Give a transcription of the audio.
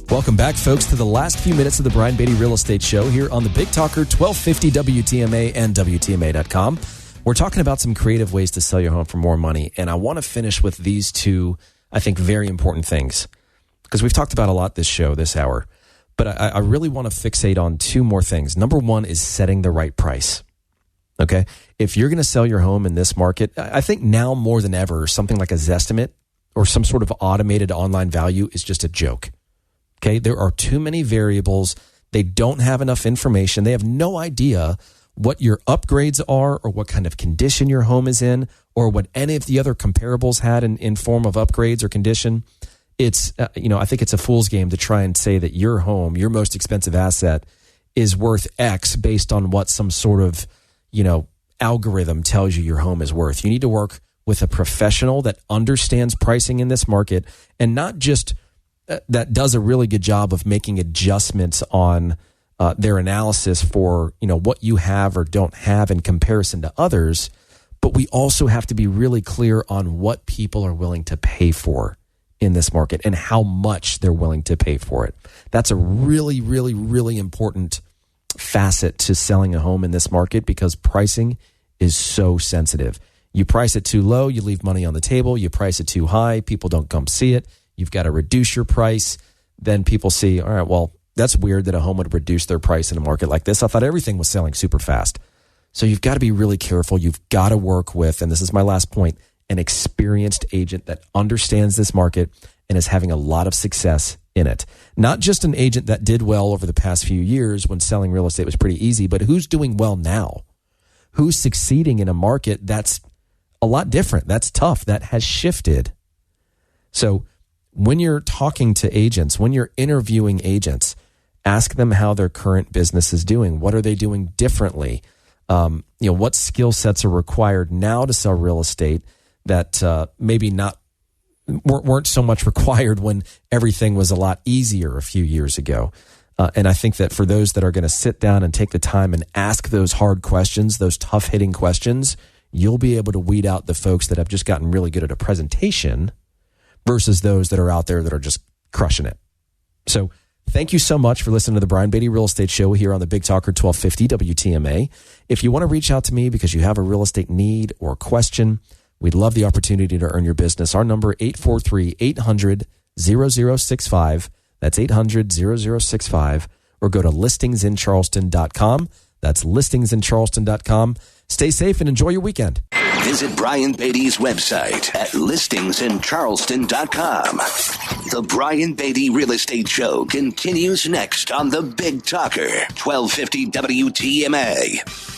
Welcome back, folks, to the last few minutes of the Brian Beatty Real Estate Show here on the Big Talker 1250 WTMA and WTMA.com. We're talking about some creative ways to sell your home for more money, and I want to finish with these two, I think, very important things, because we've talked about a lot this show, this hour, but I really want to fixate on two more things. Number one is setting the right price, okay? If you're going to sell your home in this market, I think now more than ever, something like a Zestimate or some sort of automated online value is just a joke. Okay, there are too many variables. They don't have enough information. They have no idea what your upgrades are or what kind of condition your home is in or what any of the other comparables had in form of upgrades or condition. It's, I think it's a fool's game to try and say that your home, your most expensive asset, is worth X based on what some sort of, algorithm tells you your home is worth. You need to work with a professional that understands pricing in this market and not just that does a really good job of making adjustments on their analysis for, what you have or don't have in comparison to others. But we also have to be really clear on what people are willing to pay for in this market and how much they're willing to pay for it. That's a really, really, really important facet to selling a home in this market because pricing is so sensitive. You price it too low, you leave money on the table. You price it too high, people don't come see it. You've got to reduce your price. Then people see, all right, well, that's weird that a home would reduce their price in a market like this. I thought everything was selling super fast. So you've got to be really careful. You've got to work with, and this is my last point, an experienced agent that understands this market and is having a lot of success in it. Not just an agent that did well over the past few years when selling real estate was pretty easy, but who's doing well now? Who's succeeding in a market that's a lot different, that's tough, that has shifted. So when you're talking to agents, when you're interviewing agents, ask them how their current business is doing. What are they doing differently? What skill sets are required now to sell real estate that maybe weren't so much required when everything was a lot easier a few years ago. And I think that for those that are going to sit down and take the time and ask those hard questions, those tough-hitting questions, you'll be able to weed out the folks that have just gotten really good at a presentation versus those that are out there that are just crushing it. So thank you so much for listening to the Brian Beatty Real Estate Show here on the Big Talker 1250 WTMA. If you want to reach out to me because you have a real estate need or question, we'd love the opportunity to earn your business. Our number, 843-800-0065. That's 800-0065. Or go to listingsincharleston.com. That's listingsincharleston.com. Stay safe and enjoy your weekend. Visit Brian Beatty's website at listingsincharleston.com. The Brian Beatty Real Estate Show continues next on the Big Talker, 1250 WTMA.